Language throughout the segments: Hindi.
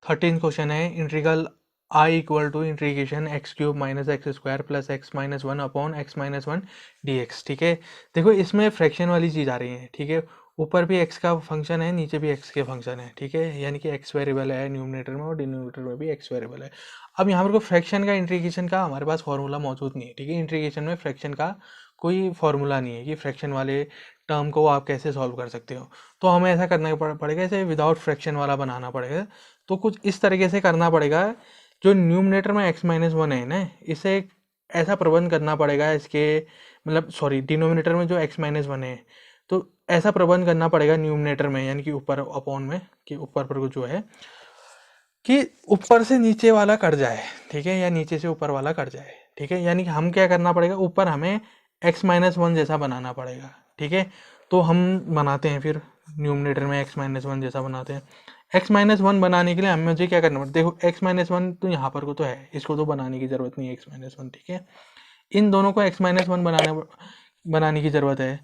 13 क्वेश्चन है integral I equal to integration x cube minus x square plus x minus one upon x minus one d x. ठीक है, देखो इसमें फ्रैक्शन वाली चीज़ आ रही है। ठीक है, ऊपर भी एक्स का फंक्शन है, नीचे भी एक्स के फंक्शन है। ठीक है, यानी कि एक्स वेरिएबल है न्यूमरेटर में और डिनोमिनेटर में भी एक्स वेरिएबल है। अब यहाँ पर कोई फ्रैक्शन का इंटीग्रेशन का हमारे पास फॉर्मूला मौजूद नहीं है। ठीक है, इंटीग्रेशन में फ्रैक्शन का कोई फॉर्मूला नहीं है कि फ्रैक्शन वाले टर्म को आप कैसे सॉल्व कर सकते हो। तो हमें ऐसा करना पड़ेगा, इसे विदाउट फ्रैक्शन वाला बनाना पड़ेगा। तो कुछ इस तरीके से करना पड़ेगा, जो न्यूमरेटर में x माइनस वन है ना, इसे ऐसा प्रबंध करना पड़ेगा इसके, मतलब सॉरी डिनोमिनेटर में जो x माइनस वन है, तो ऐसा प्रबंध करना पड़ेगा न्यूमरेटर में, यानी कि ऊपर अपॉन में, कि ऊपर पर जो है कि ऊपर से नीचे वाला कट जाए। ठीक है, या नीचे से ऊपर वाला कट जाए। ठीक है, यानी कि हम क्या करना पड़ेगा, ऊपर हमें x माइनस वन जैसा बनाना पड़ेगा। ठीक है, तो हम बनाते हैं फिर न्यूमरेटर में x माइनस वन जैसा बनाते हैं। x माइनस वन बनाने के लिए हमें मुझे क्या करना पड़ता है, देखो x माइनस वन तो यहाँ पर को तो है, इसको तो बनाने की जरूरत नहीं है x माइनस वन। ठीक है, इन दोनों को x माइनस वन बनाने की जरूरत है।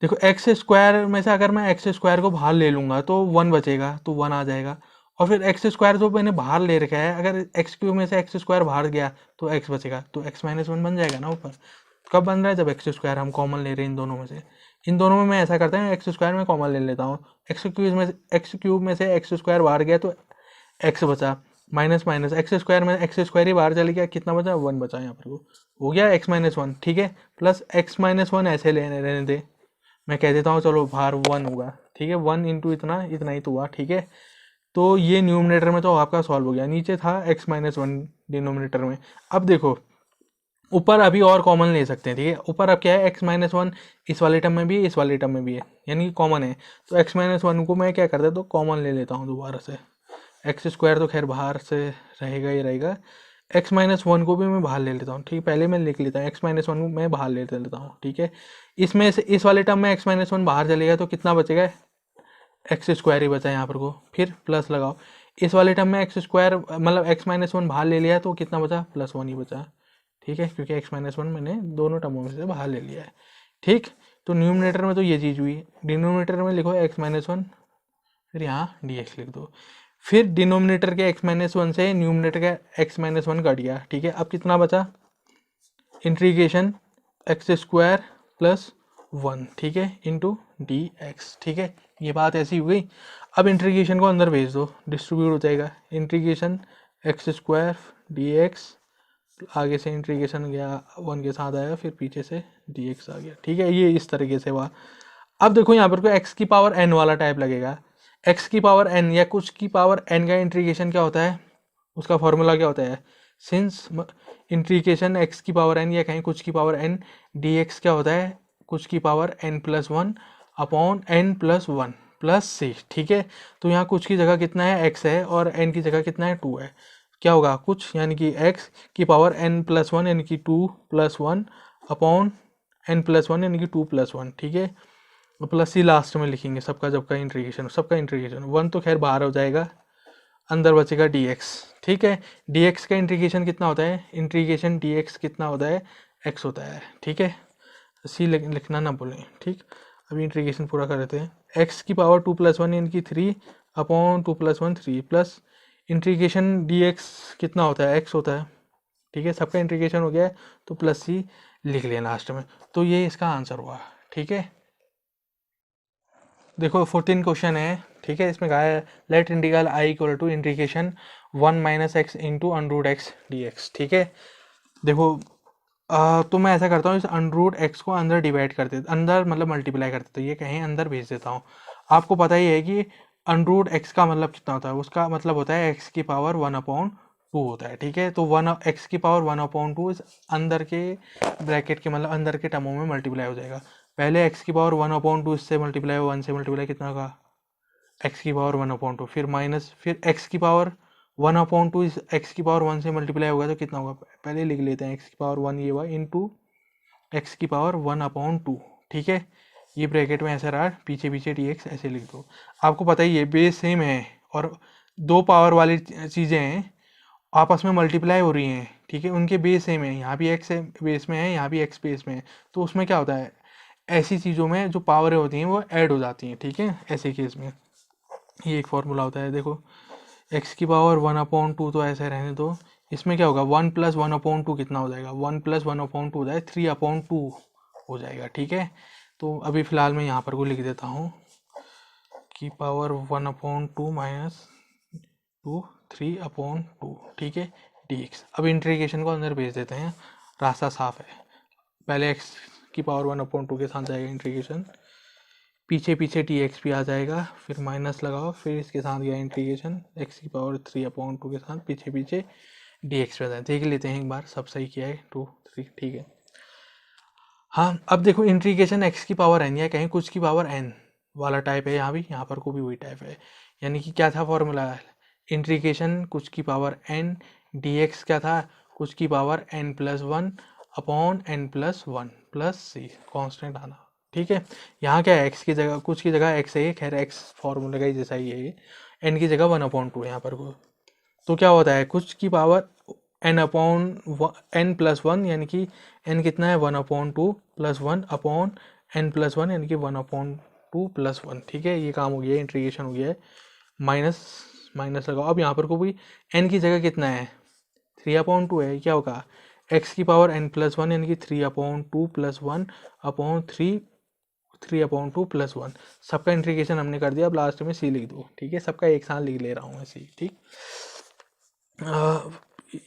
देखो एक्स स्क्वायर में से अगर मैं एक्स स्क्वायर को बाहर ले लूंगा तो वन बचेगा, तो वन आ जाएगा। और फिर एक्स स्क्वायर जो मैंने बाहर ले रखा है, अगर एक्स क्यूब में से एक्स स्क्वायर बाहर गया तो एक्स बचेगा, तो एक्स माइनस वन बन जाएगा ना ऊपर। कब बन रहा है, जब एक्स स्क्वायर हम कॉमन ले रहे हैं इन दोनों में से। इन दोनों में मैं ऐसा करता हूँ, एक्स स्क्वायर में कॉमन ले लेता हूँ, एक्स क्यूब में से एक्स स्क्वायर बाहर गया तो एक्स बचा, माइनस माइनस एक्स स्क्वायर में एक्स स्क्वायर ही बाहर चले गया, कितना बचा, वन बचा यहाँ पर, हो गया एक्स माइनस वन। ठीक है, प्लस एक्स माइनस वन ऐसे लेने रहने दे, मैं कह देता हूँ चलो बाहर वन होगा। ठीक है, वन इंटू इतना इतना ही तो हुआ। ठीक है, तो ये न्यूमरेटर में तो आपका सॉल्व हो गया, नीचे था एक्स माइनस वन डिनोमिनेटर में। अब देखो ऊपर अभी और कॉमन ले सकते हैं। ठीक है, ऊपर अब क्या है, एक्स माइनस वन इस वाले टर्म में भी है, इस वाले टर्म में भी है, यानी कॉमन है। तो एक्स माइनस वन को मैं क्या करता हूँ, तो कॉमन ले लेता हूँ दोबारा से। एक्स स्क्वायर तो खैर बाहर से रहेगा ही रहेगा, एक्स माइनस वन को भी मैं बाहर ले लेता हूँ। ठीक है, पहले मैं लिख लेता हूँ एक्स माइनस वन को मैं बाहर ले लेता हूँ। ठीक है, इसमें से इस वाले टर्म में एक्स माइनस वन बाहर चलेगा तो कितना बचेगा, एक्स स्क्वायर ही बचा यहाँ पर को, फिर प्लस लगाओ। इस वाले टर्म में एक्स स्क्वायर मतलब एक्स माइनस वन बाहर ले लिया तो कितना बचा, प्लस वन ही बचा। ठीक है, क्योंकि एक्स माइनस वन मैंने दोनों टर्मों में से बाहर ले लिया है। ठीक, तो न्यूमरेटर में तो ये चीज़ हुई, डिनोमिनेटर में लिखो एक्स माइनस वन, फिर यहाँ डी एक्स लिख दो। फिर डिनोमिनेटर के एक्स माइनस वन से न्यूमरेटर का एक्स माइनस वन कट गया। ठीक है, अब कितना बचा, integration x square plus one, ठीक है, इंटू डी एक्स। ठीक है, ये बात ऐसी हो गई। अब इंटीग्रेशन को अंदर भेज दो, डिस्ट्रीब्यूट हो जाएगा, integration x square D x, आगे से इंटीग्रेशन गया वन के साथ आया, फिर पीछे से डी एक्स आ गया। ठीक है, ये इस तरीके से हुआ। अब देखो यहाँ पर कोई एक्स की पावर एन वाला टाइप लगेगा, एक्स की पावर एन या कुछ की पावर एन का इंटीग्रेशन क्या होता है, उसका फॉर्मूला क्या होता है, सिंस इंटीग्रेशन एक्स की पावर एन या कहीं कुछ की पावर एन डी एक्स क्या होता है, कुछ की power n plus one upon n plus one plus c. ठीक है, तो यहाँ कुछ की जगह कितना है, एक्स है, और एन की जगह कितना है, टू है। क्या होगा, कुछ यानी कि एक्स की पावर एन प्लस वन यानी कि two plus one upon n plus one यानी कि टू प्लस वन। ठीक है, प्लस सी लास्ट में लिखेंगे, सबका जब का इंटीग्रेशन वन तो खैर बाहर हो जाएगा, अंदर बचेगा डी एक्स। ठीक है, डी एक्स का इंटीग्रेशन कितना होता है, इंटीग्रेशन डी एक्स कितना होता है, एक्स होता है। ठीक है, सी लिखना ना भूलें। ठीक, अभी इंटीग्रेशन पूरा कर देते हैं, एक्स की पावर टू प्लस वन यानी कि three upon two plus one three, plus integration D x कितना होता है, एक्स होता है। ठीक है, सबका इंटीग्रेशन हो गया है, तो प्लस सी लिख लिया लास्ट में, तो ये इसका आंसर हुआ। ठीक है, देखो 14 क्वेश्चन है। ठीक है, इसमें कहा है let integral I equal to integration one minus x into underroot x d x. ठीक है, देखो तो मैं ऐसा करता हूँ, इस अंडरूट एक्स को अंदर डिवाइड कर देता, अंदर मतलब मल्टीप्लाई कर देता हूँ, ये कहीं अंदर भेज देता हूँ। आपको पता ही है कि अंडरूट एक्स का मतलब कितना होता है, उसका मतलब होता है एक्स की पावर वन अपॉन टू होता है। ठीक है, तो वन एक्स की पावर वन अपॉन टू इस अंदर के ब्रैकेट के मतलब अंदर के टर्मों में मल्टीप्लाई हो जाएगा। पहले एक्स की पावर वन अपॉन टू इससे मल्टीप्लाई, वन से मल्टीप्लाई कितना होगा, एक्स की पावर वन अपॉन टू, फिर माइनस, फिर एक्स की पावर वन अपॉन टू इस एक्स की पावर वन से मल्टीप्लाई होगा तो कितना होगा, पहले लिख लेते हैं, एक्स की पावर वन ये हुआ इंटू एक्स की पावर वन अपॉन टू। ठीक है, ये ब्रैकेट में ऐसा रहा, पीछे पीछे डी एक्स ऐसे लिख दो। आपको पता ही है बेस सेम है और दो पावर वाली चीज़ें हैं आपस में मल्टीप्लाई हो रही हैं। ठीक है, उनके बेस सेम है, यहाँ भी एक्स बेस में है, यहाँ भी एक्स बेस में है, तो उसमें क्या होता है, ऐसी चीज़ों में जो पावरें होती हैं वो ऐड हो जाती हैं। ठीक है, ऐसे केस में ये एक फॉर्मूला होता है। देखो एक्स की पावर 1/2 तो ऐसे रहने दो। इसमें क्या होगा, 1 + 1/2 कितना हो जाएगा, 1 + 1/2 हो जाए 3/2 हो जाएगा। ठीक है, तो अभी फ़िलहाल मैं यहाँ पर को लिख देता हूँ की पावर 1/2 माइनस 2 3/2, ठीक है, dx। अब इंटीग्रेशन को अंदर भेज देते हैं, रास्ता साफ है। पहले x की पावर 1/2 के साथ जाएगा इंटीग्रेशन, पीछे पीछे dx भी आ जाएगा, फिर माइनस लगाओ, फिर इसके साथ गया इंटीग्रेशन x की पावर 3/2 के साथ, पीछे पीछे dx भी आ जाए। देख लेते हैं एक बार, सब सही किया है, 2 3, ठीक है। हाँ, अब देखो इंटीग्रेशन x की पावर n या कहीं कुछ की पावर n वाला टाइप है, यहाँ भी, यहाँ पर को भी वही टाइप है। यानी कि क्या था फॉर्मूला, इंटीग्रेशन कुछ की पावर n dx क्या था, कुछ की power n+1/n+1 plus c, constant आना। ठीक है, यहाँ क्या है, x की जगह कुछ की जगह x है, खैर x फॉर्मूले का ही जैसा ही है, n की जगह 1/2 यहाँ पर को। तो क्या होता है, कुछ की पावर n+1 यानी कि n कितना है 1/2 + 1/n+1 यानी कि 1/2 + 1। ठीक है, ये काम हो गया, इंटीग्रेशन हो गया है। माइनस माइनस लगाओ, अब यहाँ पर को भी n की जगह कितना है 3/2 है, क्या होगा x की पावर n+1 यानी कि 3/2 + 1/3 3/2 + 1। सबका इंटीग्रेशन हमने कर दिया, अब लास्ट में c लिख दो। ठीक है, सबका एक साथ लिख ले रहा हूँ मैं c। ठीक,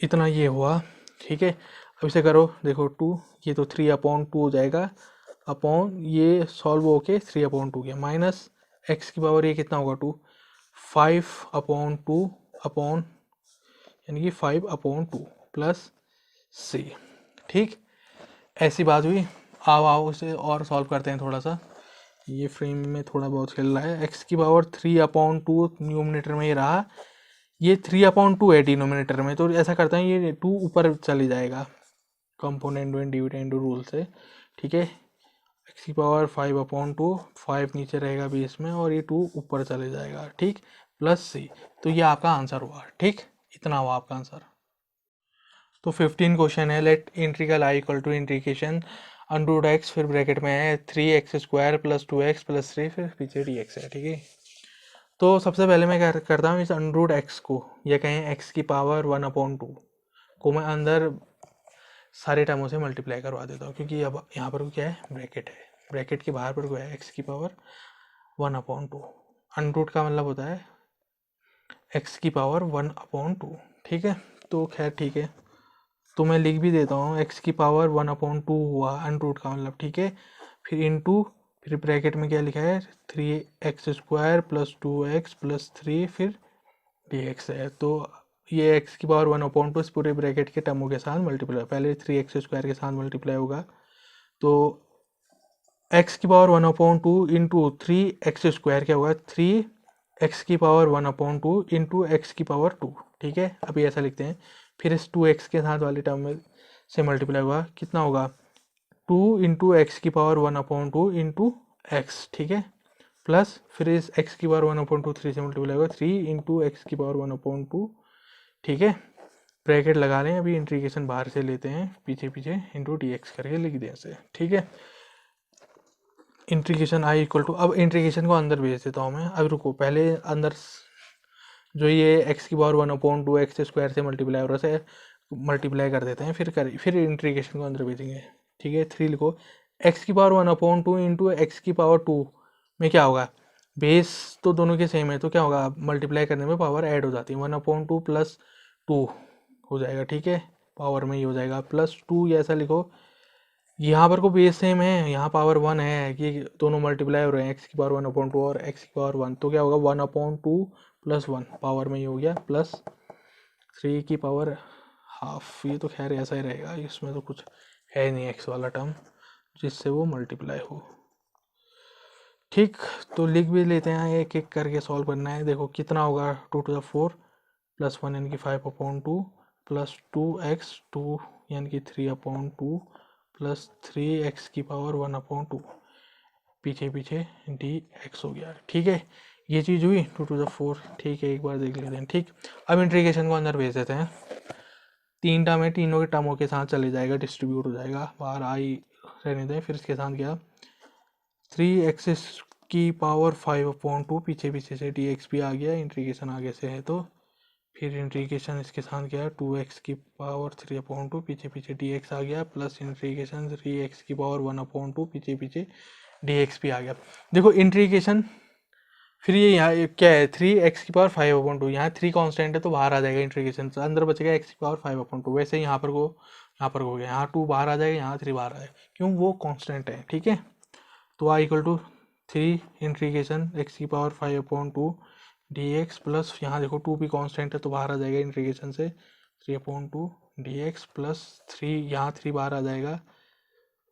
इतना ये हुआ। ठीक है, अब इसे करो, देखो 2, ये तो 3/2 हो जाएगा, अपॉन ये सॉल्व होके 3/2 गया, माइनस x की पावर ये कितना होगा 2, 5/2 अपॉन यानी कि 5/2 प्लस c। ठीक, ऐसी बात हुई। आओ आओ इसे और सॉल्व करते हैं थोड़ा सा, ये फ्रेम में थोड़ा बहुत खेल रहा है। x की पावर 3/2 न्यूमिनेटर में ये रहा, ये 3/2 है डिनोमिनेटर में, तो ऐसा करता है ये 2 ऊपर चले जाएगा कंपोनेंट में डिविडेंड रूल से। ठीक है, x की पावर 5/2, 5 नीचे रहेगा बेस में और ये 2 ऊपर चले जाएगा। ठीक, प्लस c, तो ये आपका आंसर हुआ। ठीक, इतना हुआ आपका आंसर। तो 15 क्वेश्चन है, let integral i equal to integration √x, फिर ब्रैकेट में है 3x² + 2x + 3, फिर पीछे dx है। ठीक है, तो सबसे पहले मैं क्या करता हूँ, इस √x को या कहें x की पावर 1/2 को मैं अंदर सारे टर्मों से मल्टीप्लाई करवा देता हूँ, क्योंकि अब यहाँ पर क्या है, ब्रैकेट है, ब्रैकेट के बाहर पर क्या है x की पावर 1/2, √ का मतलब होता है x की पावर 1/2। ठीक है, तो खैर ठीक है, तो मैं लिख भी देता हूँ x की पावर 1/2 हुआ √ का मतलब। ठीक है, फिर इनटू, फिर ब्रैकेट में क्या लिखा है 3x² + 2x + 3, फिर dx है। तो ये x की पावर 1/2 इस पूरे ब्रैकेट के टर्मों के साथ मल्टीप्लाई, पहले 3x² के साथ मल्टीप्लाई होगा, तो x की पावर 1/2 इंटू 3x² क्या होगा 3x की पावर 1/2 इंटू x की पावर 2। ठीक है, अभी ऐसा लिखते हैं, फिर इस 2x के साथ वाले टर्म में से मल्टीप्लाई होगा, कितना होगा 2 इंटू एक्स की पावर 1/2 इंटू एक्स। ठीक है, प्लस फिर इस x की पावर 1/2 3 से मल्टीप्लाई होगा 3 इंटू एक्स की पावर 1/2। ठीक है, ब्रैकेट लगा लें, अभी इंटीग्रेशन बाहर से लेते हैं, पीछे पीछे इंटू dx करके लिख दें ऐसे। ठीक है, इंटीग्रेशन i इक्वल टू, अब इंटीग्रेशन को अंदर भेज देता हूँ मैं। अब रुको, पहले अंदर जो ये x की पावर 1/2 x² से मल्टीप्लाई हो रहा है मल्टीप्लाई कर देते हैं, फिर इंटीग्रेशन को अंदर भेजेंगे। ठीक है, 3 लिखो, x की पावर 1/2 इंटू एक्स की पावर 2 में क्या होगा, बेस तो दोनों के सेम है, तो क्या होगा मल्टीप्लाई करने में पावर ऐड हो जाती है, 1/2 + 2 हो जाएगा। ठीक है, पावर में ही हो जाएगा, प्लस 2 ऐसा लिखो, यहाँ पर को बेस सेम है, यहाँ पावर 1 है, कि दोनों मल्टीप्लाई हो रहे हैं, एक्स की पावर 1/2 और एक्स की पावर 1, तो क्या होगा 1/2 + 1 पावर में ही हो गया, प्लस 3 की पावर हाफ। ये तो खैर ऐसा ही रहेगा, इसमें तो कुछ है नहीं एक्स वाला टर्म जिससे वो मल्टीप्लाई हो। ठीक, तो लिख भी लेते हैं, एक एक करके सॉल्व करना है। देखो कितना होगा 2⁴ + 1 यानी कि 5/2 प्लस 2x 2 यानी कि 3/2 प्लस 3x की पावर 1/2 पीछे पीछे dx हो गया। ठीक है, ये चीज़ हुई 2⁴। ठीक है, एक बार देख लेते हैं। ठीक, अब इंटीग्रेशन को अंदर भेज देते हैं, 3 टर्म है, तीनों के टर्मों के साथ चले जाएगा, डिस्ट्रीब्यूट हो जाएगा, बाहर आई रहने दें, फिर इसके साथ गया 3x की पावर 5/2 पीछे पीछे से dx भी आ गया, इंटीग्रेशन आगे से है तो फिर इंटीग्रेशन इसके साथ गया 2x की पावर 3/2, पीछे पीछे dx आ गया, प्लस इंटीग्रेशन 3x की पावर 1/2, पीछे पीछे dx भी आ गया। देखो इंटीग्रेशन फिर ये यहाँ क्या है 3x की पावर 5/2, यहाँ 3 कांस्टेंट है तो बाहर आ जाएगा इंटीग्रेशन से, अंदर बचेगा x की पावर 5/2। वैसे ही यहाँ पर हो गया, यहाँ 2 बाहर आ जाएगा, यहाँ 3 बाहर आ जाएगा, क्यों वो कांस्टेंट है। ठीक है, तो y = 3 इंटीग्रेशन x की पावर 5/2 dx प्लस यहाँ देखो 2 भी कांस्टेंट है तो बाहर आ जाएगा इंटीग्रेशन से 3/2 dx प्लस 3, यहाँ 3 बाहर आ जाएगा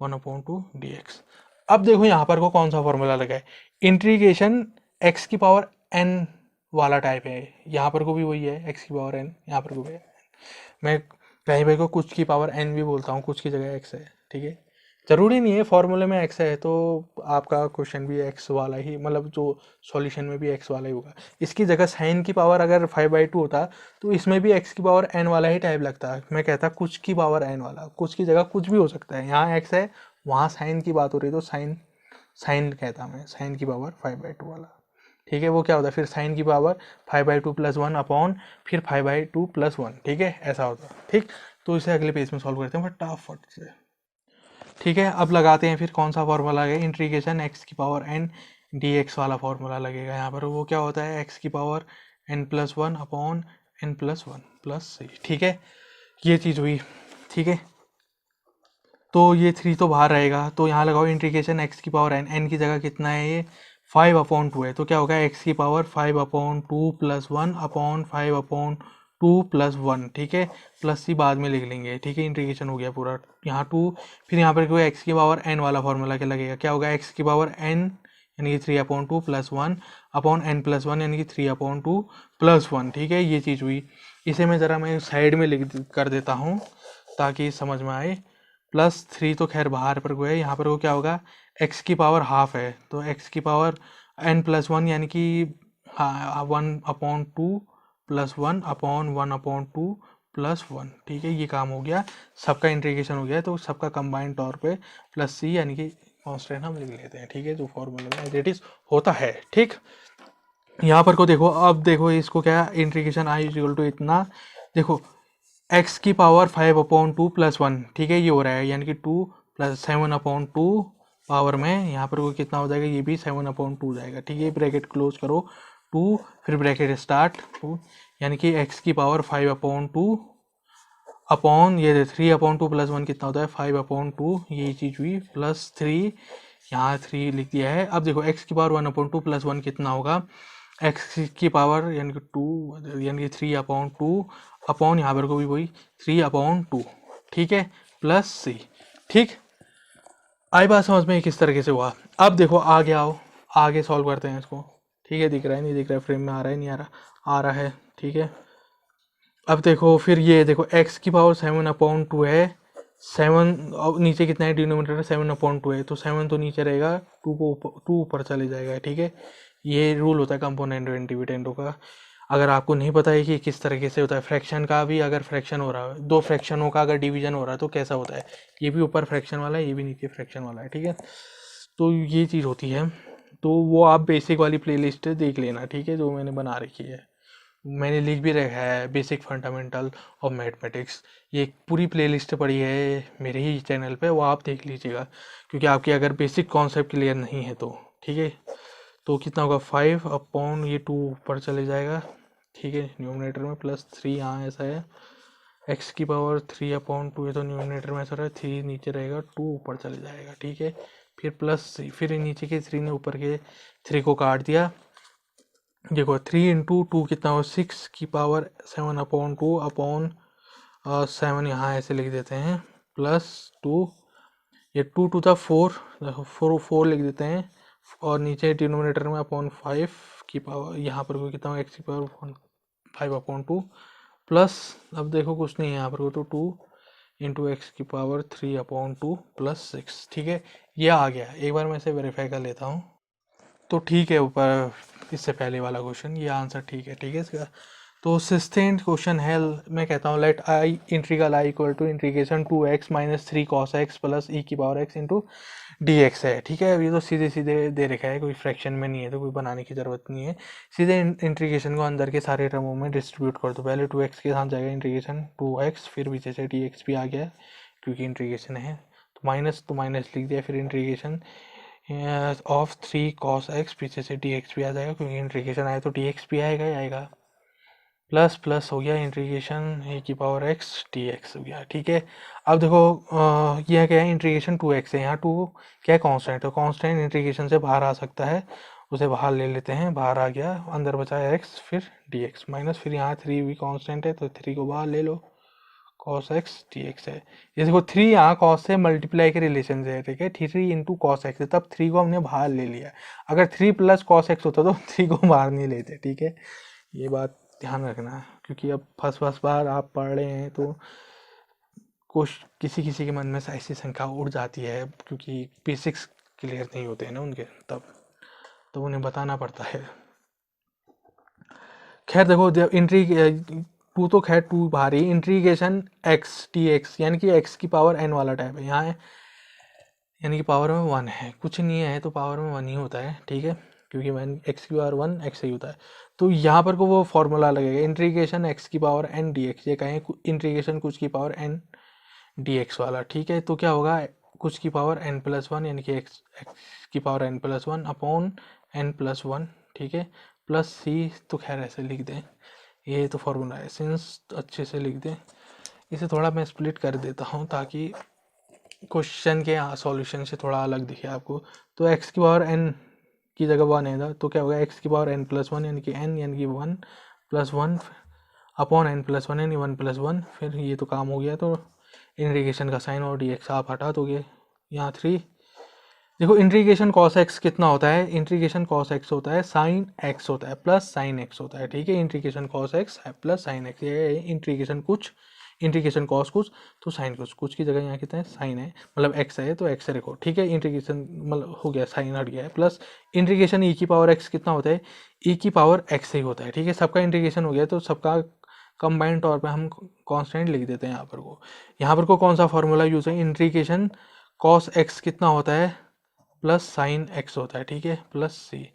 1/2 dx। अब देखो यहाँ पर को कौन सा फॉर्मूला लगा है, इंटीग्रेशन x की पावर n वाला टाइप है, यहाँ पर को भी वही है x की पावर n, यहाँ पर को भी है। मैं कहीं पे को कुछ की पावर n भी बोलता हूँ, कुछ की जगह x है। ठीक है, जरूरी नहीं है फॉर्मूले में x है तो आपका क्वेश्चन भी x वाला ही, मतलब जो सॉल्यूशन में भी x वाला ही होगा। इसकी जगह साइन की पावर अगर 5/2 होता तो इसमें भी x की पावर n वाला ही टाइप लगता है। मैं कहता कुछ की पावर n वाला, कुछ की जगह कुछ भी हो सकता है, यहाँ x है वहाँ साइन की बात हो रही तो साइन कहता मैं, साइन की पावर 5/2 वाला। ठीक है, वो क्या होता है फिर साइन की पावर 5/2 + 1 फिर 5/2 + 1। ठीक है, ऐसा होता है। ठीक, तो इसे अगले पेज में सॉल्व करते हैं फटाफट से। ठीक है, अब लगाते हैं फिर कौन सा फॉर्मूला लगेगा, इंटीग्रेशन x की पावर n dx वाला फॉर्मूला लगेगा। यहाँ पर वो क्या होता है x की पावर n+1/n+1 + c। ठीक है, ये चीज़ हुई। ठीक है, तो ये 3 तो बाहर रहेगा, तो यहाँ लगाओ इंटीग्रेशन x की पावर n की जगह कितना है ये 5/2 है, तो क्या होगा x की पावर 5/2 + 1/5/2 + 1। ठीक है, प्लस c बाद में लिख लेंगे। ठीक है, इंटीग्रेशन हो गया पूरा, यहाँ 2, फिर यहाँ पर कोई x की पावर n वाला फॉर्मूला क्या लगेगा, क्या होगा x की पावर n यानी कि 3/2 + 1/n+1 यानी कि 3/2 + 1। ठीक है, ये चीज़ हुई। इसे मैं साइड में लिख कर देता हूँ ताकि समझ में आए। +3 तो खैर बाहर पर को है, यहाँ पर को क्या होगा x की पावर हाफ है तो x की पावर n+1 यानी कि 1/2 + 1/1/2 + 1। ठीक है, ये काम हो गया, सबका इंटीग्रेशन हो गया, तो सबका कंबाइंड तौर पे +c यानी कि कांस्टेंट हम लिख लेते हैं। ठीक है, जो फॉर्मूला में एज इट इज होता है। ठीक, यहाँ पर को देखो, अब देखो इसको क्या इंटीग्रेशन i = इतना, देखो x की पावर 5/2 + 1। ठीक है, ये हो रहा है यानी कि 2 + 7/2 पावर में यहाँ पर वो कितना हो जाएगा, ये भी 7/2 हो जाएगा। ठीक है, ब्रैकेट क्लोज करो 2 फिर ब्रैकेट स्टार्ट 2 यानी कि x की पावर 5/2 अपॉन ये 3/2 + 1 कितना होता है 5/2, ये चीज़ हुई, +3 यहाँ 3 लिख दिया है। अब देखो x की पावर 1/2 + 1 कितना होगा, x की पावर यानी कि 2 यानी कि 3/2 अपॉन यहाँ पर को भी वही 3/2। ठीक है, +c। ठीक, आई बात समझ में किस तरीके से हुआ। अब देखो आगे आओ, आगे सॉल्व करते हैं इसको। ठीक है, दिख रहा है नहीं दिख रहा है, फ्रेम में आ रहा है नहीं आ रहा, आ रहा है। ठीक है, अब देखो फिर ये देखो x की पावर 7/2 है, 7 नीचे कितना है डिनोमिनेटर 7/2 है, तो 7 तो नीचे रहेगा, 2 ऊपर चले जाएगा। ठीक है, ये रूल होता है कंपोनेंट डिविडेंडो का। अगर आपको नहीं पता है कि किस तरीके से होता है फ्रैक्शन का भी, अगर फ्रैक्शन हो रहा है, दो फ्रैक्शनों का अगर डिवीजन हो रहा है तो कैसा होता है, ये भी ऊपर फ्रैक्शन वाला है, ये भी नीचे फ्रैक्शन वाला है। ठीक है, तो ये चीज़ होती है, तो वो आप बेसिक वाली प्लेलिस्ट देख लेना। ठीक है, जो मैंने बना रखी है, मैंने लिख भी रखा है बेसिक फंडामेंटल ऑफ मैथमेटिक्स, ये एक पूरी प्लेलिस्ट पड़ी है मेरे ही चैनल पे, वो आप देख लीजिएगा, क्योंकि आपके अगर बेसिक कॉन्सेप्ट क्लियर नहीं है तो। ठीक है, तो कितना होगा 5/, ये 2 ऊपर चले जाएगा। ठीक है, न्यूमरेटर में +3 यहाँ ऐसा है, x की पावर 3/2 है तो न्यूमरेटर में ऐसा रहा 3 नीचे रहेगा, 2 ऊपर चले जाएगा। ठीक है, फिर +3, फिर नीचे के 3 ने ऊपर के 3 को काट दिया। देखो 3 × 2 कितना हो 6 की पावर 7/2 अपॉन 7 यहाँ ऐसे लिख देते हैं, +2, ये 2 × 2 4 4 लिख देते हैं, और नीचे डिनोमिनेटर में अपॉन 5 की पावर यहाँ पर कोई कितना x की पावर 5/2 प्लस, अब देखो कुछ नहीं है यहाँ पर, तो 2 × x की पावर 3/2 + 6। ठीक है, ये आ गया, एक बार मैं इसे वेरीफाई कर लेता हूँ। तो ठीक है, ऊपर इससे पहले वाला क्वेश्चन ये आंसर ठीक है। ठीक है, इसका तो सिक्सटीन्थ क्वेश्चन है, मैं कहता हूँ let I integral I equal to integration 2x minus 3 cos x plus e की power x into d x है। ठीक है, ये तो सीधे सीधे दे रखा है, कोई फ्रैक्शन में नहीं है, तो कोई बनाने की ज़रूरत नहीं है। सीधे इंटीग्रेशन को अंदर के सारे टर्मों में डिस्ट्रीब्यूट कर दो। पहले 2x के साथ जाएगा इंटीग्रेशन 2x, फिर पीछे से डी एक्स भी आ गया क्योंकि इंटीग्रेशन है, तो माइनस लिख दिया। फिर इंटीग्रेशन ऑफ 3 cos x, पीछे से डी एक्स भी आ जाएगा क्योंकि इंटीग्रेशन आया तो डी एक्स भी आएगा ही आएगा। प्लस प्लस हो गया इंटीग्रेशन ए की पावर एक्स डी एक्स हो गया। ठीक है, अब देखो यह क्या है, इंटीग्रेशन 2x है, यहाँ 2 क्या है, कांस्टेंट। तो कांस्टेंट इंटीग्रेशन से बाहर आ सकता है, उसे बाहर ले लेते हैं, बाहर आ गया, अंदर बचा है x, फिर dx माइनस, फिर यहाँ 3 भी कांस्टेंट है तो 3 को बाहर ले लो, cos x dx है। ये देखो 3 यहाँ cos से मल्टीप्लाई के रिलेशन से है, ठीक है, 3 इंटू कॉस एक्स है, तब 3 को हमने बाहर ले लिया। अगर 3 प्लस cos x होता तो 3 को बाहर नहीं लेते। ठीक है, ये बात ध्यान रखना, क्योंकि अब फर्स्ट बार आप पढ़ रहे हैं तो कुछ किसी किसी के मन में ऐसी शंका उड़ जाती है, क्योंकि बेसिक्स क्लियर नहीं होते हैं ना उनके, तब तो उन्हें बताना पड़ता है। खैर देखो, जब टू तो खैर टू बाहर ही, इंटीग्रेशन एक्स टी एक्स यानी कि एक्स की पावर एन वाला टाइप है, यहाँ है यानी कि पावर में 1 है, कुछ नहीं है तो पावर में 1 ही होता है। ठीक है, क्योंकि वन एक्स की पावर 1 एक्स ही होता है, तो यहाँ पर को वो फॉर्मूला लगेगा इंटीग्रेशन एक्स की पावर एन डी एक्स, ये कहें इंटीग्रेशन कुछ की पावर एन डी एक्स वाला। ठीक है, तो क्या होगा, कुछ की पावर एन प्लस वन यानी कि एक्स की power n plus one upon n plus one. ठीक है, प्लस सी, तो खैर ऐसे लिख दें, ये तो फॉर्मूला है, सिंस अच्छे से लिख दें। इसे थोड़ा मैं स्प्लिट कर देता हूँ ताकि क्वेश्चन के सॉल्यूशन से थोड़ा अलग दिखे आपको। तो एक्स की पावर एन की जगह 1 है, तो क्या होगा, एक्स की पावर एन प्लस वन यानी कि एन यानी कि 1 plus 1 upon n plus one यानी 1 प्लस 1, फिर ये तो काम हो गया। तो इंटीग्रेशन का साइन और डी एक्स आप हटा दोगे, यहाँ 3। देखो इंटीग्रेशन कॉस एक्स कितना होता है, इंटीग्रेशन कॉस एक्स होता है साइन एक्स होता है प्लस साइन एक्स होता है। ठीक है, इंटीग्रेशन कॉस एक्स है प्लस साइन एक्स, ये इंटीग्रेशन कुछ, इंटीग्रेशन कॉस कुछ तो साइन कुछ की जगह यहाँ कितना है, साइन है, मतलब एक्स है तो एक्स रखो। ठीक है, इंटीग्रेशन मतलब हो गया, साइन हट गया है, प्लस इंटीग्रेशन ई की पावर एक्स कितना होता है, ई की पावर एक्स ही होता है। ठीक है, सबका इंटीग्रेशन हो गया तो सबका कंबाइंड तौर पे हम कांस्टेंट लिख देते हैं यहाँ पर को कौन सा फॉर्मूला यूज है, इंटीग्रेशन कॉस एक्स कितना होता है प्लस साइन एक्स होता है। ठीक है, प्लस सी,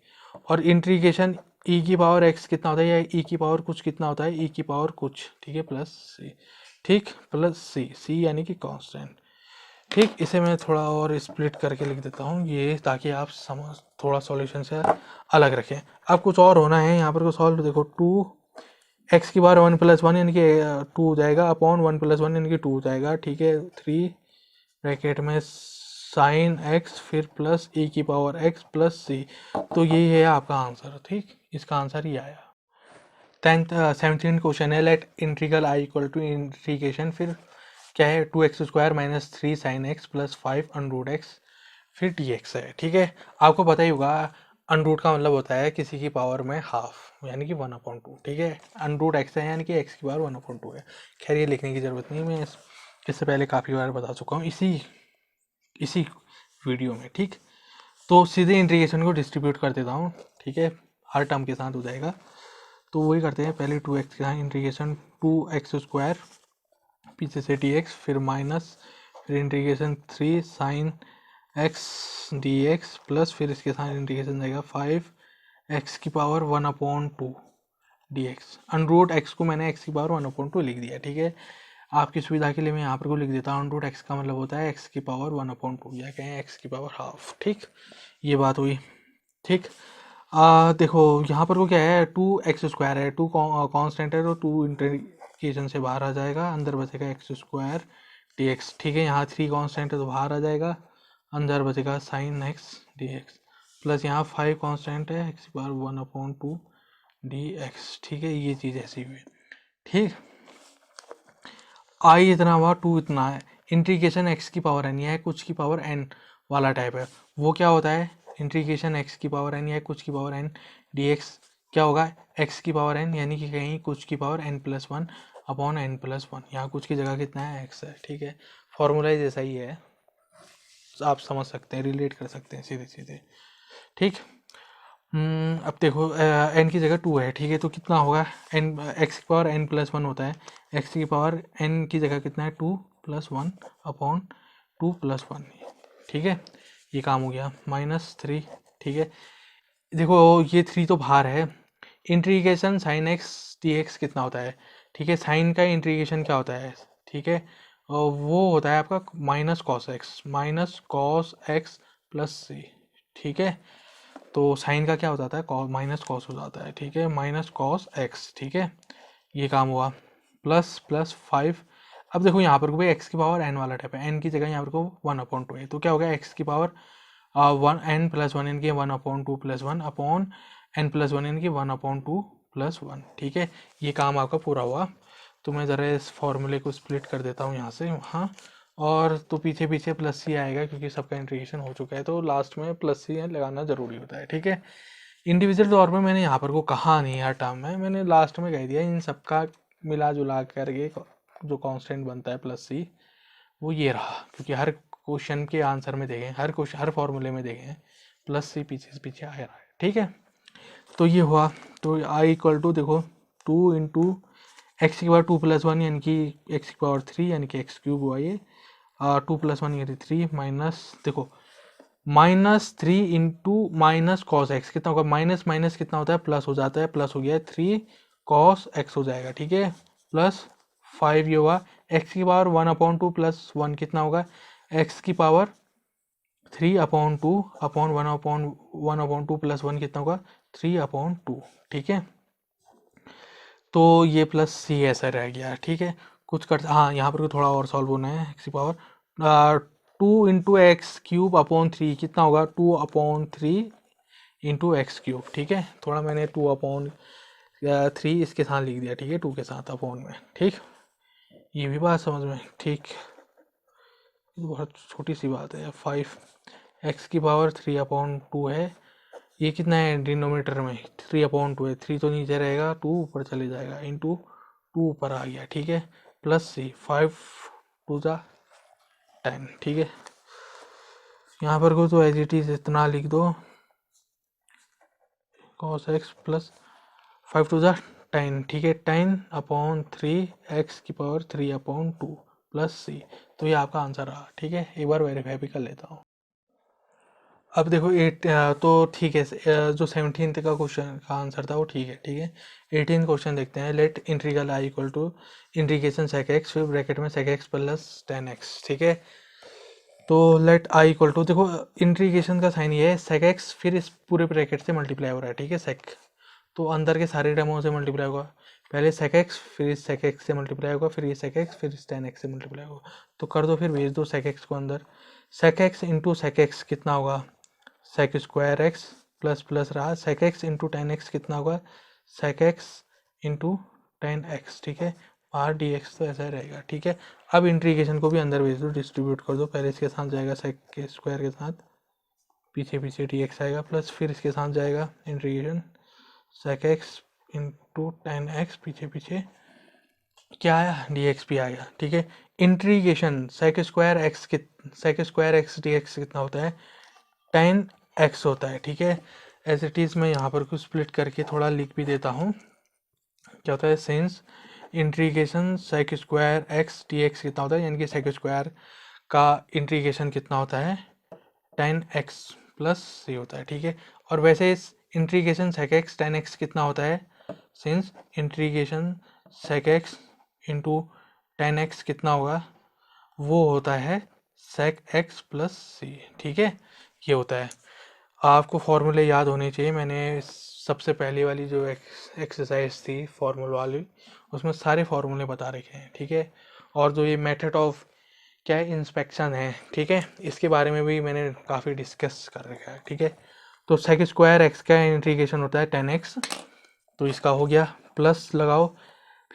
और इंटीग्रेशन ई की पावर एक्स कितना होता है, या ई की पावर कुछ कितना होता है, ई की पावर कुछ। ठीक है, प्लस सी, ठीक, प्लस सी, सी यानी कि कांस्टेंट। ठीक, इसे मैं थोड़ा और स्प्लिट करके लिख देता हूँ ये, ताकि आप समझ थोड़ा सॉल्यूशन से अलग रखें। अब कुछ और होना है यहाँ पर को सॉल्व, देखो 2 एक्स की पावर 1 प्लस 1 यानी कि 2 हो जाएगा, अपॉन 1 प्लस 1 यानी कि 2 हो जाएगा। ठीक है, 3 ब्रैकेट में साइन एक्स, फिर प्लस ई की पावर एक्स प्लस सी, तो यही है आपका आंसर। ठीक, इसका आंसर ये आया। 17 क्वेश्चन है, let integral I equal to integration, फिर क्या है, 2x² minus 3 sine x plus 5 underroot x, फिर डी एक्स है। ठीक है, आपको पता ही होगा अंडरूट का मतलब होता है किसी की पावर में हाफ, यानी कि 1/2। ठीक है, अंडरूट एक्स है यानी कि एक्स की पावर 1/2 है। खैर ये लिखने की ज़रूरत नहीं, मैं इससे पहले काफ़ी बार बता चुका हूँ इसी वीडियो में। ठीक, तो सीधे इंटीग्रेशन को डिस्ट्रीब्यूट कर देता हूँ। ठीक है, हर टर्म के साथ हो जाएगा, तो वही करते हैं। पहले 2x के साथ इंटीग्रेशन 2x², पीछे से dx, फिर माइनस, फिर integration 3 sine x dx, plus फिर इसके साथ इंटीग्रेशन जाएगा 5x की पावर 1/2 dx। अंडरूट एक्स को मैंने x की पावर 1/2 लिख दिया। ठीक है, आपकी सुविधा के लिए मैं यहाँ पर को लिख देता हूँ, अंडरूट एक्स का मतलब होता है x की पावर 1/2 या कहें x की पावर हाफ। ठीक, ये बात हुई। ठीक, देखो यहाँ पर को क्या है, 2x² है, 2 कांस्टेंट है तो 2 इंटीग्रेशन से बाहर आ जाएगा, अंदर बचेगा x² dx। ठीक है, यहाँ 3 कांस्टेंट है तो बाहर आ जाएगा, अंदर बचेगा साइन एक्स dx, प्लस यहाँ 5 कांस्टेंट है, x की पावर 1/2 dx। ठीक है, ये चीज़ ऐसी हुई। ठीक, आई इतना हुआ, 2 इतना है, इंटीग्रेशन एक्स की पावर एन, यह है कुछ की पावर एन वाला टाइप है, वो क्या होता है, इंटीग्रेशन एक्स की पावर एन या कुछ की पावर एन डी एक्स, क्या होगा, एक्स की पावर एन यानी कि कहीं कुछ की power n plus one upon n plus one, यहाँ कुछ की जगह कितना है, एक्स है। ठीक है, फॉर्मूला जैसा ही है, आप समझ सकते हैं, रिलेट कर सकते हैं सीधे सीधे। ठीक, अब देखो n की जगह 2 है, ठीक है, तो कितना होगा n, x की पावर n प्लस 1 होता है, x की पावर n की जगह कितना है 2 प्लस 1 अपॉन 2 प्लस 1, ठीक है, ये काम हो गया -3, ठीक है। देखो ये 3 तो बाहर है, integration sine x d x कितना होता है, ठीक है, साइन का इंटीग्रेशन क्या होता है, ठीक है, और वो होता है आपका minus cos x plus c, ठीक है, तो साइन का क्या हो जाता है माइनस कॉस हो जाता है, ठीक है, माइनस कॉस एक्स, ठीक है, ये काम हुआ, प्लस प्लस 5। अब देखो यहाँ पर कोई एक्स की पावर एन वाला टाइप है, एन की जगह यहाँ पर को 1/2 है, तो क्या हो गया एक्स की पावर 1n+1 इनकी 1/2 प्लस 1 अपॉन n+1 इनकी 1/2 प्लस 1, ठीक है, ये काम आपका पूरा हुआ। तो मैं ज़रा इस फॉर्मूले को स्प्लिट कर देता हूँ यहाँ से वहाँ, और तो पीछे पीछे प्लस सी आएगा क्योंकि सबका इंटीग्रेशन हो चुका है, तो लास्ट में प्लस सी लगाना ज़रूरी होता है, ठीक है। इंडिविजुअल तौर पर मैंने यहाँ पर को कहा नहीं हर टर्म में, मैंने लास्ट में कह दिया इन सबका मिला जुला करके जो कांस्टेंट बनता है प्लस सी, वो ये रहा, क्योंकि हर क्वेश्चन के आंसर में देखें, हर फॉर्मूले में देखें प्लस सी पीछे से पीछे आ रहा है, ठीक है। तो ये हुआ, तो आई इक्वल टू देखो 2 इंटू एक्स की पावर 2 प्लस 1 यानी कि एक्स की पावर 3 यानी कि एक्स क्यूब हुआ ये, 2 प्लस 1 यानी 3 माइनस देखो -3 इंटू माइनस कॉस एक्स कितना होगा, माइनस माइनस कितना होता है प्लस हो जाता है, प्लस हो गया 3 कॉस एक्स हो जाएगा, ठीक है, प्लस 5 ये हुआ, एक्स की पावर 1/2 प्लस 1 कितना होगा, एक्स की पावर 3/2 अपॉन 1/2 प्लस 1 कितना होगा 3/2, ठीक है, तो ये प्लस सी ऐसा रह गया, ठीक है, कुछ कर हाँ यहाँ पर थोड़ा और सॉल्व होना है, एक्स की power 2 into x cube upon 3 कितना होगा 2/3 इंटू एक्स क्यूब, ठीक है, थोड़ा मैंने 2/3 इसके साथ लिख दिया, ठीक है, 2 के साथ अपॉन में, ठीक, ये भी बात समझ में, ठीक, बहुत छोटी सी बात है, 5 एक्स की पावर 3/2 है, ये कितना है डिनोमिनेटर में 3/2 है, 3 तो नीचे रहेगा 2 ऊपर चले जाएगा इंटू 2 ऊपर आ गया, ठीक है, प्लस सी 5 2 जा 10, ठीक है, यहाँ पर को तो एज इट इज इतना लिख दो cos x प्लस 5 2 जा 10, ठीक है, 10/3 एक्स की पावर 3/2 प्लस सी, तो ये आपका आंसर रहा, ठीक है, एक बार वेरीफाई भी कर लेता हूँ। अब देखो 8 तो ठीक है, जो 17th का क्वेश्चन का आंसर था वो ठीक है, ठीक है, 18th क्वेश्चन देखते हैं, let integral I equal to integration sec x फिर ब्रैकेट में सेक एक्स प्लस 10x, ठीक है, तो लेट आई इक्वल टू देखो इंटीग्रेशन का साइन ये है सेक एक्स फिर इस पूरे ब्रैकेट से मल्टीप्लाई हो रहा है, ठीक है, सेक तो अंदर के सारे टर्मों से मल्टीप्लाई होगा, पहले सेक एक्स फिर इस सेक एक्स से मल्टीप्लाई होगा, फिर ये सेक एक्स फिर इस 10x से मल्टीप्लाई होगा, तो कर दो, फिर भेज दो सेक एक्स को अंदर, sec x into sec x कितना होगा sec square x plus plus रहा, सेक एक्स इंटू 10x कितना होगा सेक एक्स इंटू 10x, ठीक है, बाहर dx तो ऐसा रहेगा, ठीक है। अब इंटीग्रेशन को भी अंदर भेज दो, डिस्ट्रीब्यूट कर दो, पहले इसके साथ जाएगा सेक के स्क्वायर के साथ, पीछे पीछे dx आएगा, प्लस फिर इसके साथ जाएगा integration sec x into 10x, पीछे पीछे क्या आया dx भी आया, ठीक है, integration sec square x dx कितना होता है 10x होता है, ठीक है, एज इट इज़ मैं यहाँ पर कुछ स्प्लिट करके थोड़ा लिख भी देता हूँ, क्या होता है since integration sec square x dx कितना होता है, यानी कि सेक स्क्वायर का इंटीग्रेशन कितना होता है 10x प्लस सी होता है, ठीक है, और वैसे इस इंटीग्रेशन सेक एक्स 10x कितना होता है, since integration sec x into 10x कितना होगा वो होता है सेक एक्स प्लस सी, ठीक है, ये होता है, आपको फॉर्मूले याद होने चाहिए, मैंने सबसे पहली वाली जो एक्सरसाइज थी फॉर्मूला वाली उसमें सारे फॉर्मूले बता रखे हैं, ठीक है, और जो ये मेथड ऑफ क्या है इंस्पेक्शन है, ठीक है, इसके बारे में भी मैंने काफ़ी डिस्कस कर रखा है, ठीक है, तो सेक स्क्वायर एक्स का इंटीग्रेशन होता है 10x, तो इसका हो गया, प्लस लगाओ,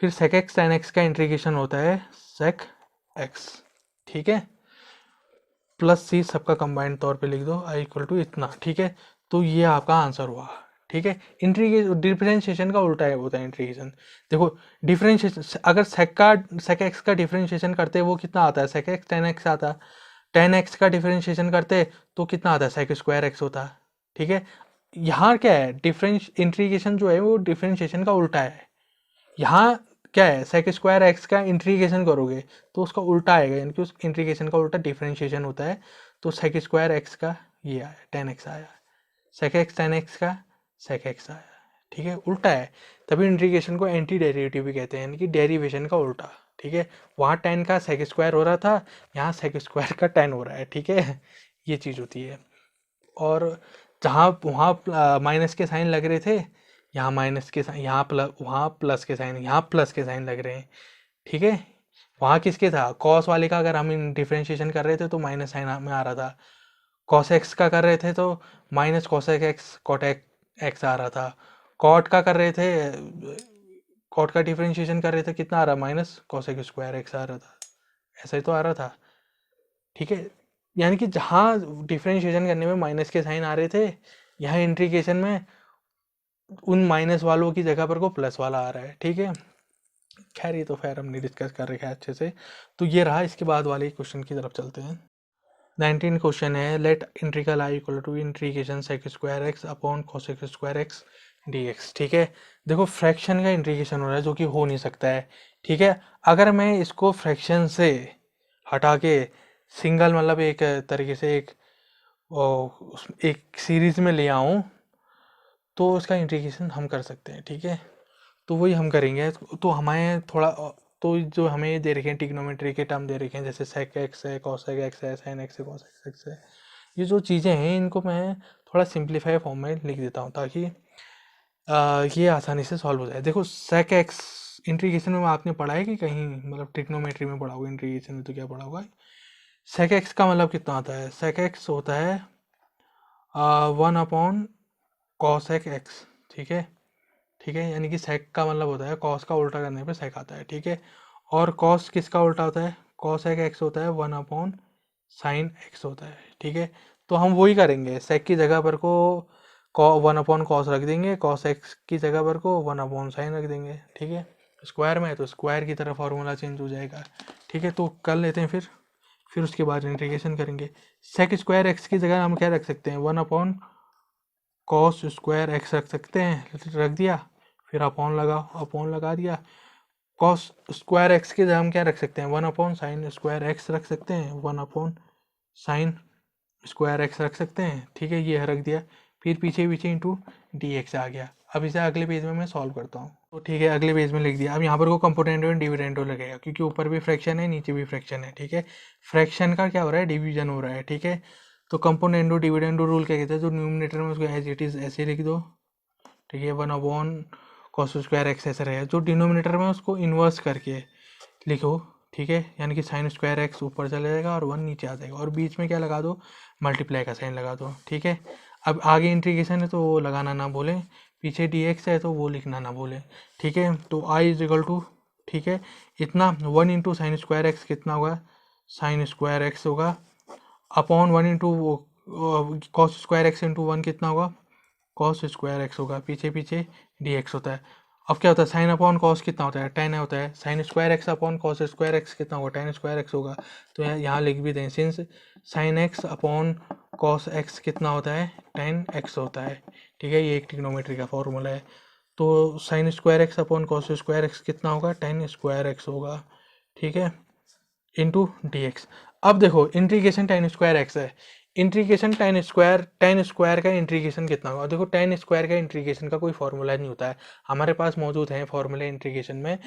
फिर सेक एक्स 10x का इंटीग्रेशन होता है सेक एक्स, ठीक है, प्लस सी सबका कंबाइंड तौर पे लिख दो आई इक्वल टू इतना, ठीक है, तो ये आपका आंसर हुआ, ठीक है, इंटीग्रेशन डिफरेंशिएशन का उल्टा है होता है इंटीग्रेशन, देखो डिफरेंशिएशन अगर सेक एक्स का डिफरेंशिएशन करते वो कितना आता है सेक एक्स 10x आता है, 10x का डिफरेंशिएशन करते तो कितना आता है सेक स्क्वायर एक्स होता है, ठीक है, यहाँ क्या है, इंटीग्रेशन जो है वो डिफरेंशिएशन का उल्टा है। यहाँ क्या है, सेक स्क्वायर एक्स का इंटीग्रेशन करोगे तो उसका उल्टा आएगा, यानी कि उस इंटीग्रेशन का उल्टा डिफरेंशिएशन होता है। तो सेक स्क्वायर एक्स का ये आया टेन एक्स आया, सेक एक्स टेन एक्स का सेक एक्स आया, ठीक है, उल्टा है। तभी इंटीग्रेशन को एंटी डेरिवेटिव भी कहते हैं, यानी कि डेरिवेशन का उल्टा, ठीक है। वहाँ टेन का सेक स्क्वायर हो रहा था, यहाँ सेक स्क्वायर का टेन हो रहा है, ठीक है, ये चीज़ होती है। और जहाँ वहाँ माइनस के साइन लग रहे थे, यहाँ माइनस के साइन, यहाँ प्लस, वहाँ प्लस के साइन, यहाँ प्लस के साइन लग रहे हैं, ठीक है। वहाँ किसके था, कॉस वाले का अगर हम डिफ्रेंशिएशन कर रहे थे तो माइनस साइन में आ रहा था, कॉस एक्स का कर रहे थे तो minus cosec x cot x आ रहा था, कॉट का कर रहे थे, कॉट का डिफ्रेंशिएशन कर रहे थे, कितना आ रहा, माइनस कॉसेक स्क्वायर एक्स आ रहा था, ऐसा ही तो आ रहा था, ठीक है। यानी कि जहाँ डिफ्रेंशिएशन करने में माइनस के साइन आ रहे थे, यहाँ इंटीग्रेशन में उन माइनस वालों की जगह पर को प्लस वाला आ रहा है, ठीक है। खैर ये तो खैर हमने डिस्कस कर रखा है अच्छे से। तो ये रहा, इसके बाद वाले क्वेश्चन की तरफ चलते हैं। 19 क्वेश्चन है, let integral I equal to integration sec square x upon cosec square x d x, ठीक है। देखो फ्रैक्शन का इंटीग्रेशन हो रहा है जो कि हो नहीं सकता है, ठीक है। अगर मैं इसको फ्रैक्शन से हटा के सिंगल मतलब एक तरीके से एक सीरीज में ले आऊँ तो उसका इंटीग्रेशन हम कर सकते हैं, ठीक है। तो वही हम करेंगे। तो हमें थोड़ा तो जो हमें दे रखे हैं ट्रिग्नोमेट्री के टर्म दे रखे हैं, जैसे सेक एक्स है, कॉसेक एक्स है, साइन एक्स है, कॉसेक एक्स है, ये जो चीज़ें हैं इनको मैं थोड़ा सिंप्लीफाई फॉर्म में लिख देता हूँ ताकि ये आसानी से सॉल्व हो जाए। देखो सेक एक्स इंटीग्रेशन में आपने पढ़ा है कि कहीं, मतलब ट्रिग्नोमेट्री में पढ़ा होगा, इंटीग्रेशन में तो क्या पढ़ा होगा। सेक एक्स का मतलब कितना होता है, सेक एक्स होता है 1 कॉसेक एक्स, ठीक है, ठीक है। यानी कि सेक का मतलब होता है कॉस का उल्टा करने पे सेक आता है, ठीक है। और कॉस किसका उल्टा होता है, कॉसेक एक्स होता है 1/sin एक्स होता है, ठीक है। तो हम वही करेंगे, सेक की जगह पर को 1/cos रख देंगे, कॉस एक्स की जगह पर को 1/sin रख देंगे, ठीक है। स्क्वायर में है तो स्क्वायर की तरफ फॉर्मूला चेंज हो जाएगा, ठीक है। तो कर लेते हैं फिर उसके बाद इंटीग्रेशन करेंगे। सेक स्क्वायर एक्स की जगह हम क्या रख सकते हैं, 1/cos स्क्वायर एक्स रख सकते हैं, रख दिया, फिर अपॉन लगा दिया। कॉस स्क्वायर एक्स की जगह हम क्या रख सकते हैं, 1/sin स्क्वायर एक्स रख सकते हैं, 1/sin स्क्वायर एक्स रख सकते हैं, ठीक है, ये रख दिया। फिर पीछे इंटू डी एक्स आ गया। अब इसे अगले पेज में मैं सॉल्व करता हूँ, तो ठीक है, अगले पेज में लिख दिया। अब यहाँ पर को कंपोनेंट एंड डिविडेंडो लगेगा, क्योंकि ऊपर भी फ्रैक्शन है नीचे भी फ्रैक्शन है, ठीक है। फ्रैक्शन का क्या हो रहा है, डिवीजन हो रहा है, ठीक है। तो कंपोनेंडो डिविडेंडो रूल क्या कहते हैं, जो न्यूमिनेटर में उसको एज इट इज ऐसे लिख दो, ठीक है, 1/cos स्क्वायर एक्स ऐसे रहेगा। जो डिनोमिनेटर में उसको इन्वर्स करके लिखो, ठीक है, यानी कि साइन स्क्वायर एक्स ऊपर चला जाएगा और 1 नीचे आ जाएगा, और बीच में क्या लगा दो, मल्टीप्लाई का साइन लगा दो, ठीक है। अब आगे इंटीग्रेशन है तो वो लगाना ना भूलें, पीछे डी एक्स है तो वो लिखना ना भूलें, ठीक है। तो आई इज इक्वल टू, ठीक है, इतना 1 × sin² एक्स कितना होगा, sin² एक्स होगा, upon 1 × cos square x into 1 कितना होगा, cos² एक्स होगा, पीछे डी एक्स होता है। अब क्या होता है, साइन अपॉन कॉस कितना होता है, टेन होता है, sin² x upon cos² x कितना होगा, tan² एक्स होगा। तो यहाँ लिख भी दें, since sin x upon cos x कितना होता है, tan x होता है, ठीक है। ये एक ट्रिग्नोमेट्री का फॉर्मूला है। तो sin² x upon cos² x कितना होगा, tan² एक्स होगा, ठीक है, इंटू डी एक्स। अब देखो इंटीग्रेशन tan² एक्स है, इंटीग्रेशन tan स्क्वायर का इंटीग्रेशन कितना होगा। देखो tan स्क्वायर का इंटीग्रेशन का कोई फॉर्मूला नहीं होता है, हमारे पास मौजूद है फॉर्मूले इंटीग्रेशन में।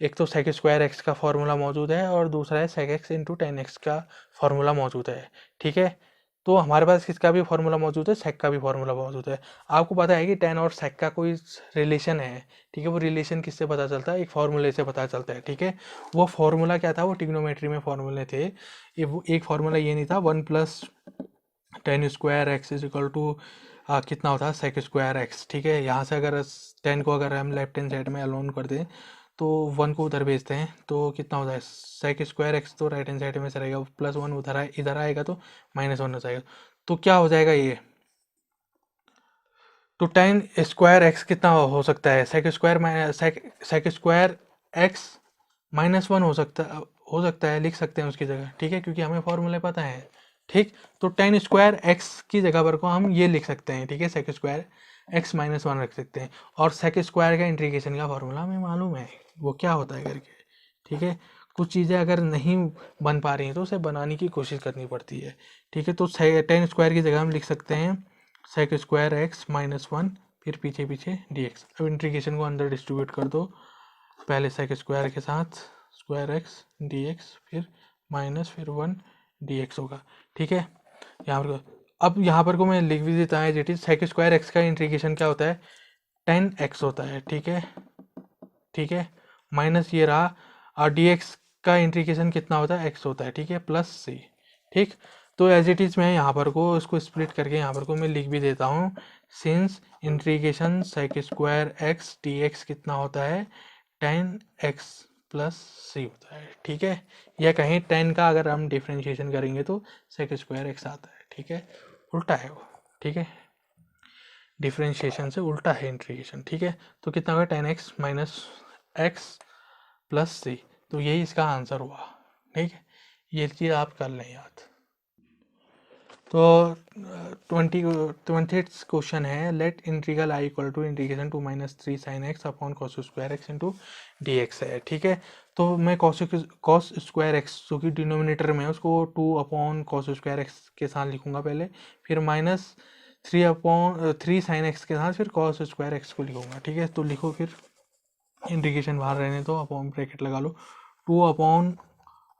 एक तो sec² एक्स का फॉर्मूला मौजूद है और दूसरा है sec x into ten x का फॉर्मूला मौजूद है, ठीक है। तो हमारे पास किसका भी फॉर्मूला मौजूद है, sec का भी फॉर्मूला मौजूद है। आपको पता है कि tan और sec का कोई रिलेशन है, ठीक है। वो रिलेशन किससे पता चलता है, एक फॉर्मूले से पता चलता है, ठीक है। वो फॉर्मूला क्या था, वो ट्रिग्नोमेट्री में फॉर्मूले थे। एक फॉर्मूला ये नहीं था 1 + tan² x is equal to कितना होता है, sec² एक्स, ठीक है। यहाँ से अगर 10 को अगर हम लेफ्ट हैंड साइड में अलोन कर दें तो 1 को उधर भेजते हैं तो कितना होता है, sec² एक्स तो राइट हैंड साइड में से रहेगा, +1 उधर इधर आएगा तो -1 हो जाएगा। तो क्या हो जाएगा ये, तो tan² एक्स कितना हो सकता है, sec² एक्स -1 हो सकता है, लिख सकते हैं उसकी जगह, ठीक है, क्योंकि हमें फॉर्मूले पता है। ठीक। तो टेन स्क्वायर एक्स की जगह पर को हम ये लिख सकते हैं, ठीक है, sec square x minus one रख सकते हैं। और सेक स्क्वायर का इंटीग्रेशन का फॉर्मूला हमें मालूम है वो क्या होता है करके, ठीक है। कुछ चीज़ें अगर नहीं बन पा रही हैं तो उसे बनाने की कोशिश करनी पड़ती है, ठीक है। तो टेन स्क्वायर की जगह हम लिख सकते हैं sec square x minus one, फिर पीछे पीछे डी एक्स। अब इंटीग्रेशन को अंदर डिस्ट्रीब्यूट कर दो, पहले सेक स्क्वायर के साथ स्क्वायर एक्स डी एक्स, फिर माइनस फिर वन डी एक्स होगा, ठीक है। यहाँ पर अब यहाँ पर को मैं लिख भी देता है जेटी सेक स्क्वायर एक्स का इंटीग्रेशन क्या होता है, टेन एक्स होता है, ठीक है, ठीक है। माइनस ये रहा, और डी एक्स का इंटीग्रेशन कितना होता है, एक्स होता है, ठीक है, प्लस सी, ठीक। तो एज इट इज़ मैं यहाँ पर को इसको स्प्लिट करके यहाँ पर को मैं लिख भी देता हूँ, since integration sec square x d x कितना होता है, टेन एक्स प्लस सी होता है, ठीक है। या कहीं टेन का अगर हम डिफ्रेंशिएशन करेंगे तो सेक स्क्वायर एक्स आता है, ठीक है, उल्टा है वो, ठीक है, डिफ्रेंशिएशन से उल्टा है इंटीग्रेशन, ठीक है। तो कितना होगा, ten x minus x plus c, तो यही इसका आंसर हुआ, ठीक है। ये चीज़ आप कर लें याद। तो 20th क्वेश्चन है, let integral I equal to integration two minus three sine x upon cos square x into d x है, ठीक है। तो मैं कॉस स्क्वायर एक्स जो कि डिनोमिनेटर में है उसको to upon cos square x के साथ लिखूंगा पहले, फिर माइनस थ्री साइन एक्स के साथ फिर कॉस स्क्वायर एक्स को लिखूंगा, ठीक है। तो लिखो, फिर इंटीग्रेशन बाहर रहने दो, अपॉन ब्रैकेट लगा लो, two upon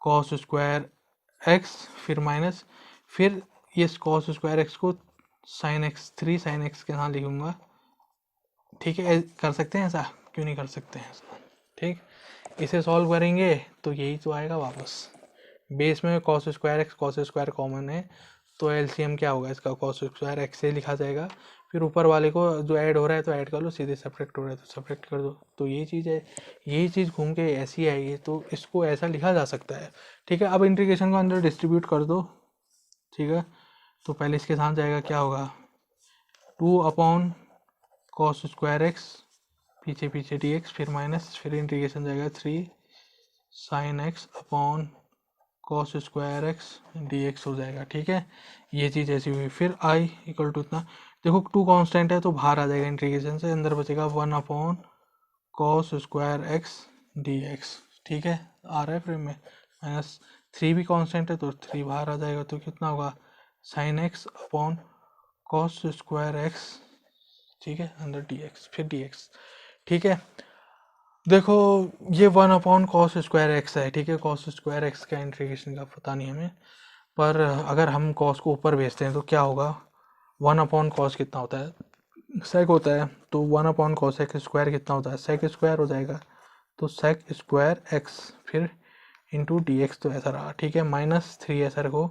cos square x, फिर माइनस, फिर ये कॉस स्क्वायर एक्स को sine x three sine x के साथ लिखूंगा, ठीक है। कर सकते हैं ऐसा, क्यों नहीं कर सकते हैं ऐसा, ठीक। इसे सॉल्व करेंगे तो यही तो आएगा वापस, बेस में कॉस स्क्वायर कॉमन है, तो एलसीएम क्या होगा इसका, कॉस स्क्वायर एक्स से लिखा जाएगा, फिर ऊपर वाले को जो ऐड हो रहा है तो ऐड कर लो, सीधे सब्ट्रैक्ट हो रहा है तो सब्ट्रैक्ट कर दो। तो यही चीज़ है, यही चीज़ घूम के ऐसी आएगी, तो इसको ऐसा लिखा जा सकता है, ठीक है। अब इंटीग्रेशन को अंदर डिस्ट्रीब्यूट कर दो, ठीक है। तो पहले इसके साथ जाएगा, क्या होगा, to upon cos square x, पीछे पीछे डी एक्स, फिर माइनस, फिर इंटीग्रेशन जाएगा three sine x upon cos square x d x हो जाएगा, ठीक है। ये चीज़ ऐसी हुई, फिर आई इक्वल टू इतना, देखो टू कांस्टेंट है तो बाहर आ जाएगा इंटीग्रेशन से, अंदर बचेगा one upon cos square x d x, ठीक है, आ रहा है फ्रेम में, माइनस थ्री भी कांस्टेंट है तो थ्री बाहर आ जाएगा, तो कितना होगा, sign x upon cos square x, ठीक है, अंदर डी एक्स, फिर डी एक्स, ठीक है। देखो ये one upon cos square x है, ठीक है, कॉस स्क्वायर एक्स का इंटीग्रेशन का पता नहीं हमें, पर अगर हम कॉस को ऊपर भेजते हैं तो क्या होगा, वन अपॉन कॉस कितना होता है, सेक होता है, तो one upon cos x square कितना होता है, सेक स्क्वायर हो जाएगा, तो सेक स्क्वायर एक्स फिर इंटू डी एक्स, तो ऐसा रहा, ठीक है, माइनस थ्री ऐसा रखो।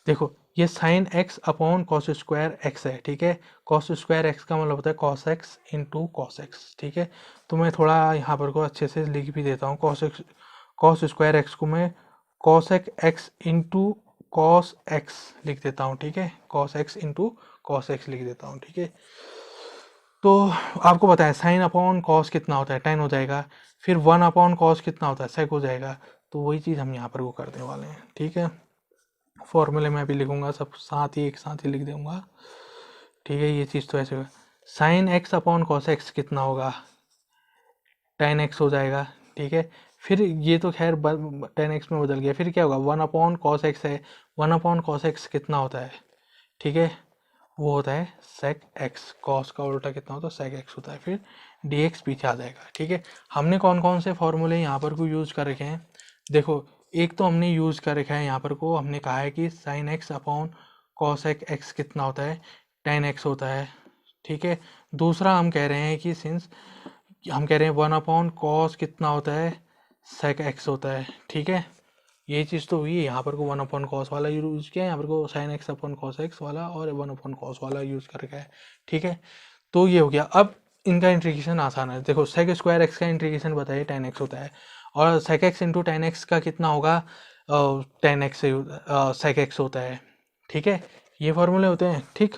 देखो ये sign x upon cos square x है, ठीक है, कॉस स्क्वायर एक्स का मतलब होता है cos x into cos x, ठीक है। तो मैं थोड़ा यहाँ पर को अच्छे से लिख भी देता हूँ, कॉस स्क्वायर एक्स को मैं cos x into cos x लिख देता हूँ, ठीक है, cos x into cos x लिख देता हूँ, ठीक है। तो आपको पता है साइन अपॉन कॉस कितना होता है, 10 हो जाएगा, फिर वन अपॉन कॉस कितना होता है, सेक हो जाएगा, तो वही चीज़ हम यहाँ पर वो करने वाले हैं, ठीक है। फॉर्मूले में भी लिखूंगा, सब साथ ही एक साथ ही लिख दूंगा, ठीक है। ये चीज़ तो ऐसे होगा, sign x upon cos x कितना होगा, 10x हो जाएगा, ठीक है। फिर ये तो खैर 10x में बदल गया, फिर क्या होगा, वन अपॉन कॉस एक्स है, वन अपॉन कॉस एक्स कितना होता है, ठीक है, वो होता है सेक एक्स, कॉस का उल्टा कितना होता है, सेक एक्स होता है, फिर डी एक्स पीछे आ जाएगा, ठीक है। हमने कौन कौन से फॉर्मूले यहाँ पर को यूज़ कर रखे हैं, देखो एक तो हमने यूज़ कर रखा है यहाँ पर को, हमने कहा है कि sign x upon cos x कितना होता है, 10x होता है, ठीक है। दूसरा हम कह रहे हैं कि सिंस हम कह रहे हैं वन अपॉन कॉस कितना होता है, सेक एक्स होता है, ठीक है। ये चीज़ तो हुई, यहाँ पर को वन अपॉन कॉस वाला यूज़ किया है, यहाँ पर को sine x upon cos x वाला और वन अपॉन कॉस वाला यूज़ कर रखा है, ठीक है। तो ये हो गया। अब इनका इंटीग्रेशन आसान है, देखो सेक स्क्वायर एक्स का इंटीग्रेशन बताइए 10x होता है, और सेक एक्स इंटू 10x का कितना होगा, 10x से सेक एक्स होता है, ठीक है। ये फॉर्मूले होते हैं, ठीक।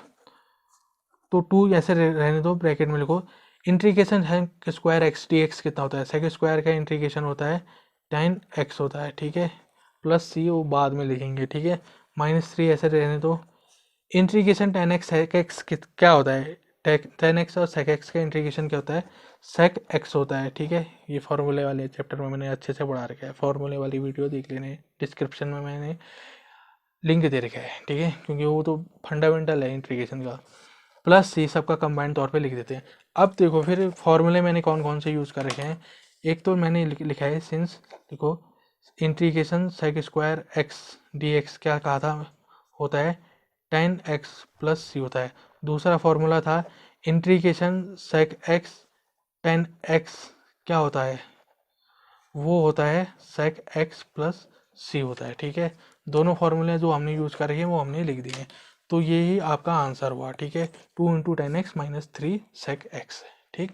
तो टू ऐसे रहने दो, ब्रैकेट में लिखो, इंटीग्रेशन है स्क्वायर एक्स डी एक्स कितना होता है, सेक स्क्वायर का इंटीग्रेशन होता है 10x होता है, ठीक है, प्लस सी वो बाद में लिखेंगे, ठीक है, -3 ऐसे रहने दो। Integration tan x sec x क्या होता है, टेन एक्स और सेक एक्स का इंटीग्रेशन क्या होता है, सेक एक्स होता है। ठीक है, ये फार्मूले वाले चैप्टर में मैंने अच्छे से पढ़ा रखा है, फार्मूले वाली वीडियो देख लेने, डिस्क्रिप्शन में मैंने लिंक दे रखा है। ठीक है, क्योंकि वो तो फंडामेंटल है इंटीग्रेशन का। प्लस ये सबका कंबाइंड तौर पे लिख देते हैं। अब देखो फिर फॉर्मूले मैंने कौन कौन से यूज़ कर रखे हैं। एक तो मैंने लिखा है सिंस, देखो integration sec square x d x क्या कहा था, होता है टेन एक्स प्लस सी होता है। दूसरा फॉर्मूला था integration sec x tan x क्या होता है, वो होता है सेक एक्स प्लस सी होता है। ठीक है, दोनों फॉर्मूले जो हमने यूज़ कर रहे हैं वो हमने लिख दिए हैं। तो ये ही आपका आंसर हुआ। ठीक है, 2 × 10x - 3 सेक एक्स। ठीक।